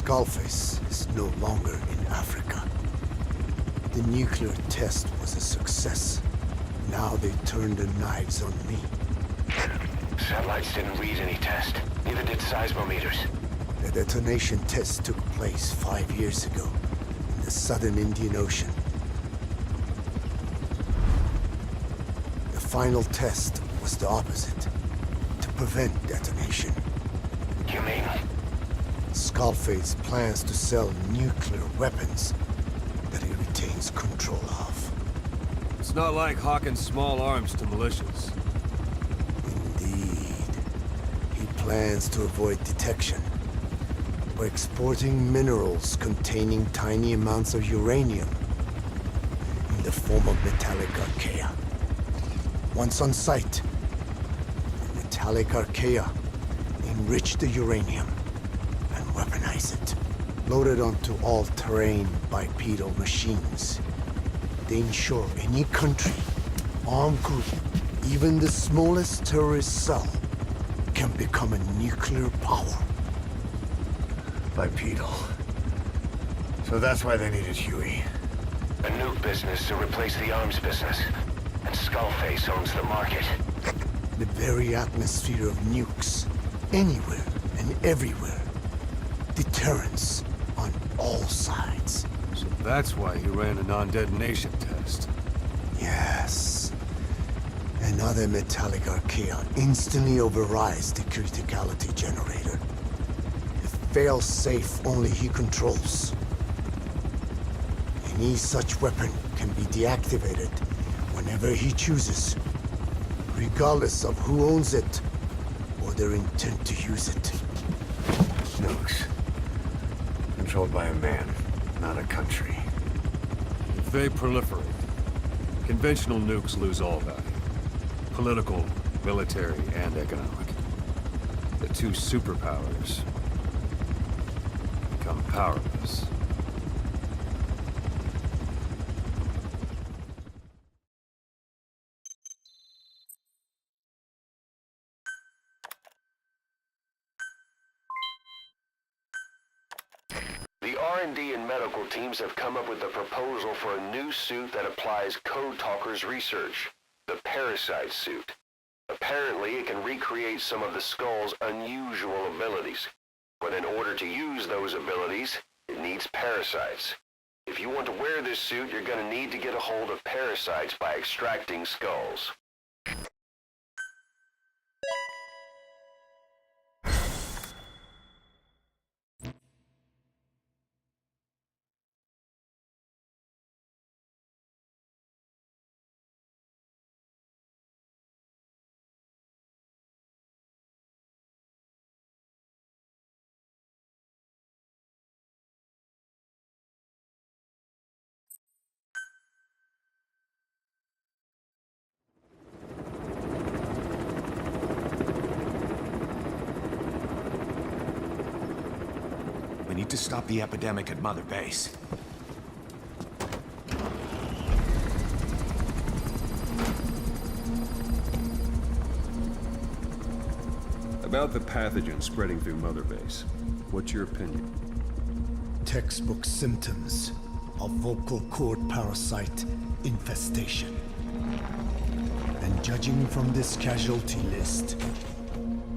Skullface is no longer in Africa. The nuclear test was a success. Now they turned their knives on me. Satellites didn't read any test. Neither did seismometers. The detonation test took place 5 years ago in the southern Indian Ocean. The final test was the opposite, to prevent detonation. You mean? Skullface plans to sell nuclear weapons that he retains control of. It's not like hawking small arms to militias. Indeed. He plans to avoid detection by exporting minerals containing tiny amounts of uranium in the form of metallic archaea. Once on site, the metallic archaea enrich the uranium and weaponize it. Loaded onto all-terrain bipedal machines, they ensure any country, armed group, even the smallest terrorist cell, can become a nuclear power. Bipedal. So that's why they needed Huey. A nuke business to replace the arms business. And Skullface owns the market. The very atmosphere of nukes, anywhere and everywhere. Deterrence on all sides. So that's why he ran a non-detonation test. Yes. Another metallic archaea instantly overrides the criticality generator. A fail-safe only he controls. Any such weapon can be deactivated whenever he chooses, regardless of who owns it or their intent to use it. Nukes. Controlled by a man, not a country. If they proliferate, conventional nukes lose all value. Political, military, and economic. The two superpowers become powerless. The R&D and medical teams have come up with a proposal for a new suit that applies Code Talker's research, the Parasite suit. Apparently, it can recreate some of the Skull's unusual abilities, but in order to use those abilities, it needs parasites. If you want to wear this suit, you're going to need to get a hold of parasites by extracting skulls. We need to stop the epidemic at Mother Base. About the pathogen spreading through Mother Base, what's your opinion? Textbook symptoms of vocal cord parasite infestation. And judging from this casualty list,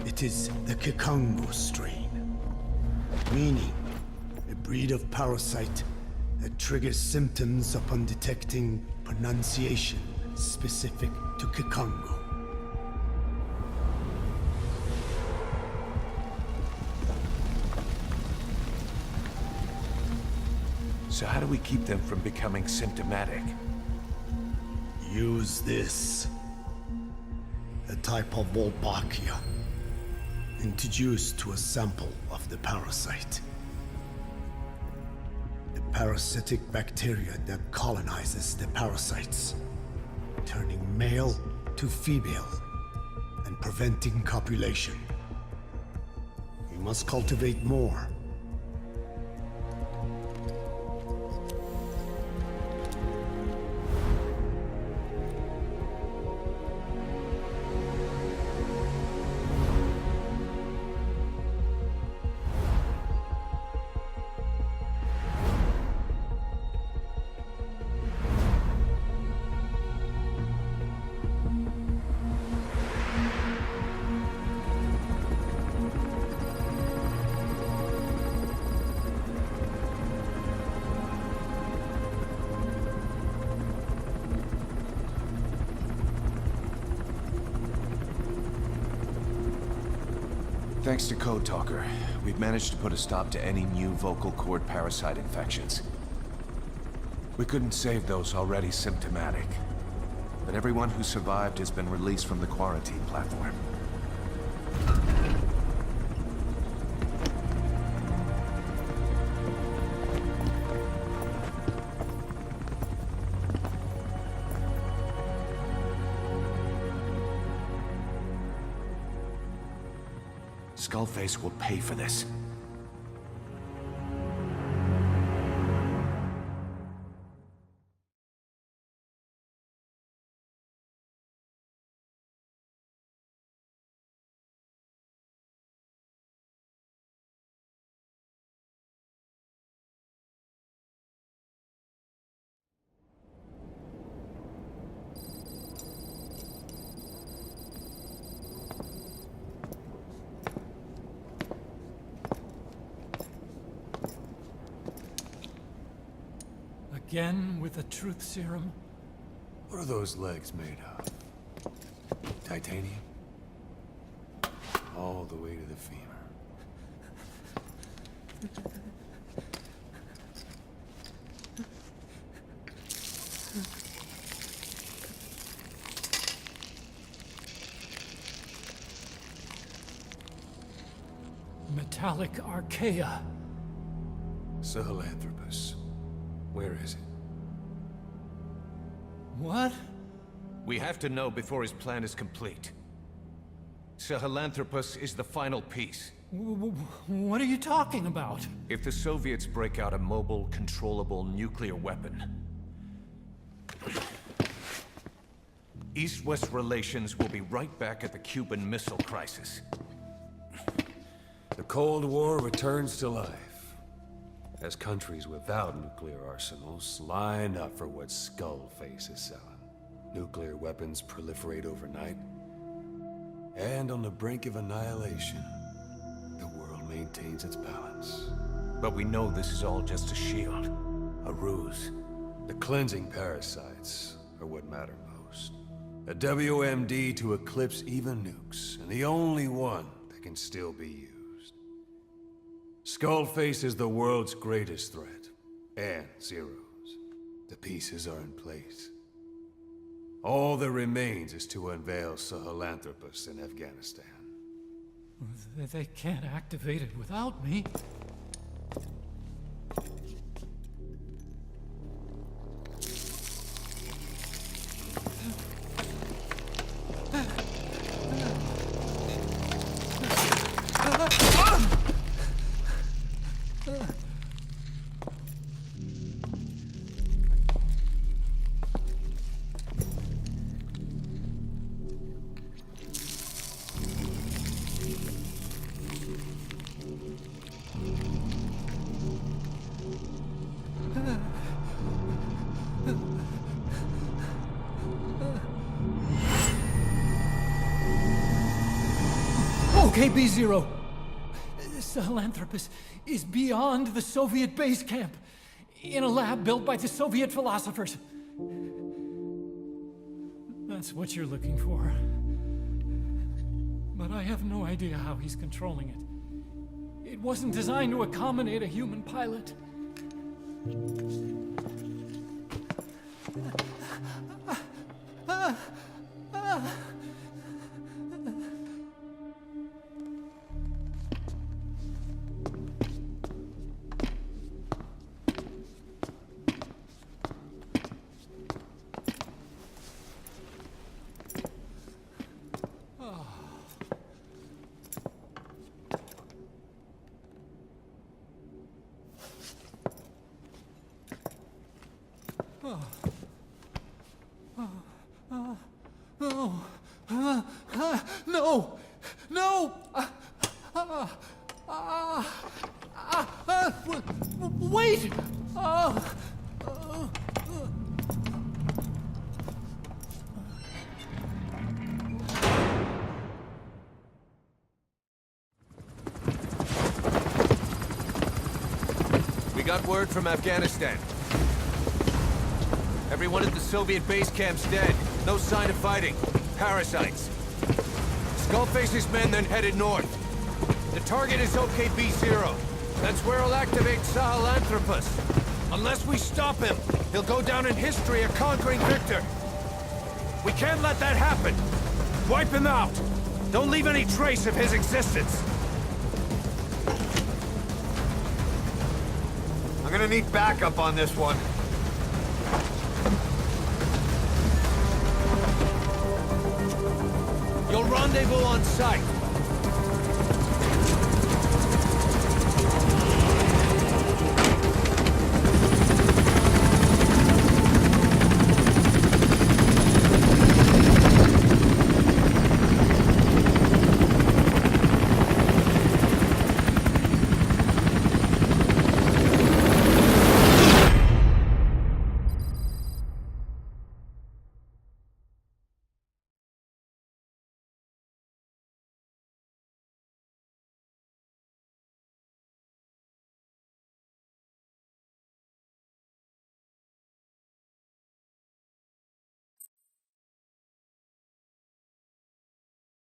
it is the Kikongo strain. Meaning, a breed of parasite that triggers symptoms upon detecting pronunciation specific to Kikongo. So how do we keep them from becoming symptomatic? Use this. A type of Wolbachia, introduced to a sample of the parasite. The parasitic bacteria that colonizes the parasites, turning male to female and preventing copulation. We must cultivate more. Thanks to Code Talker, we've managed to put a stop to any new vocal cord parasite infections. We couldn't save those already symptomatic, but everyone who survived has been released from the quarantine platform. Skullface will pay for this. Again with the truth serum? What are those legs made of? Titanium? All the way to the femur. Metallic archaea. Sahelanthropus. Where is it? What? We have to know before his plan is complete. Sahelanthropus is the final piece. What are you talking about? If the Soviets break out a mobile, controllable nuclear weapon, East-West relations will be right back at the Cuban Missile Crisis. The Cold War returns to life, as countries without nuclear arsenals line up for what Skullface is selling. Nuclear weapons proliferate overnight, and on the brink of annihilation, the world maintains its balance. But we know this is all just a shield, a ruse. The cleansing parasites are what matter most. A WMD to eclipse even nukes, and the only one that can still be used. Skullface is the world's greatest threat, and Zero's. The pieces are in place. All that remains is to unveil Sahelanthropus in Afghanistan. They can't activate it without me. Okay, B-Zero. Sahelanthropus is beyond the Soviet base camp, in a lab built by the Soviet philosophers. That's what you're looking for. But I have no idea how he's controlling it. It wasn't designed to accommodate a human pilot. No! No! Wait! We got word from Afghanistan. Everyone at the Soviet base camp's dead. No sign of fighting. Parasites. Skullface's men then headed north. The target is OKB-0. That's where he'll activate Sahelanthropus. Unless we stop him, he'll go down in history a conquering victor. We can't let that happen. Wipe him out. Don't leave any trace of his existence. I'm gonna need backup on this one. You'll rendezvous on site.